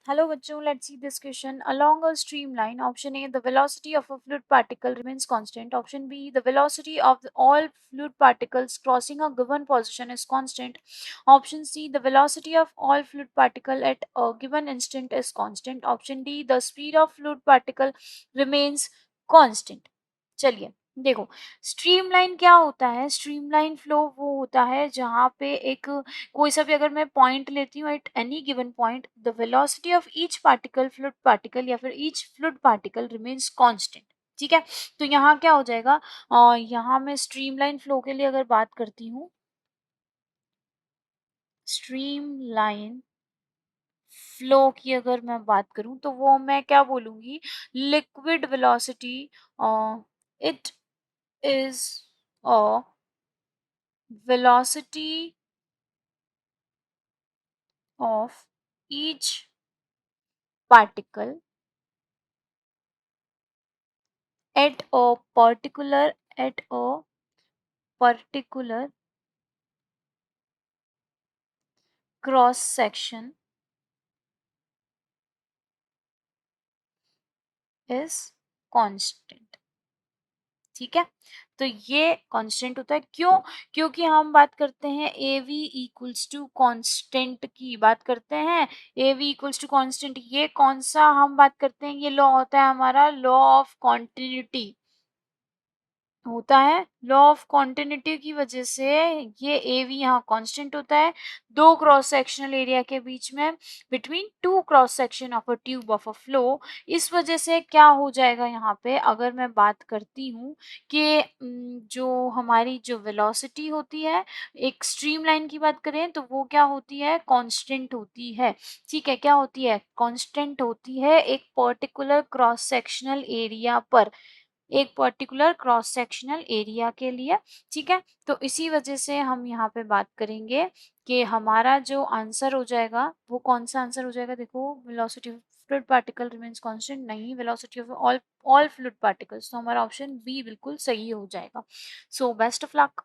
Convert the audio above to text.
Hello बच्चों, let's see this question. Along a streamline, option A, the velocity of a fluid particle remains constant. Option B, the velocity of all fluid particles crossing a given position is constant. Option C, the velocity of all fluid particle at a given instant is constant. Option D, the speed of fluid particle remains constant. चलिए देखो, streamline क्या होता है? Streamline flow वो होता है जहाँ पे एक कोई सा भी अगर मैं पॉइंट लेती हूँ at any given point, the velocity of each particle, fluid particle या फिर each fluid particle remains constant. ठीक है, तो यहाँ क्या हो जाएगा? यहाँ मैं स्ट्रीमलाइन फ्लो के लिए अगर बात करती हूँ, स्ट्रीमलाइन फ्लो की अगर मैं बात करूँ तो वो मैं क्या बोलूँगी? Liquid velocity, it is a velocity of each particle at a particular cross section is constant। ठीक है, तो ये कांस्टेंट होता है। क्यों? क्योंकि हम बात करते हैं A V equals to constant की बात करते हैं। A V equals to constant, ये कौन सा हम बात करते हैं? ये लॉ होता है हमारा लॉ ऑफ कॉन्टिन्यूटी होता है। लॉ ऑफ कॉन्टिन्यूटी की वजह से ये ए वी यहाँ कांस्टेंट होता है दो क्रॉस सेक्शनल एरिया के बीच में, between two cross section of a tube of a flow. इस वजह से क्या हो जाएगा यहाँ पे, अगर मैं बात करती हूँ कि जो हमारी जो वेलोसिटी होती है, एक स्ट्रीमलाइन की बात करें तो वो क्या होती है? कांस्टेंट होती है। ठीक है, क्या होती है? कांस्टेंट होती है एक पर्टिकुलर क्रॉस सेक्शनल एरिया पर, एक पर्टिकुलर क्रॉस सेक्शनल एरिया के लिए। ठीक है, तो इसी वजह से हम यहाँ पे बात करेंगे कि हमारा जो आंसर हो जाएगा वो कौन सा आंसर हो जाएगा? देखो, velocity of fluid particle remains constant नहीं, velocity of all fluid particles. तो हमारा ऑप्शन बी बिल्कुल सही हो जाएगा। So best of luck.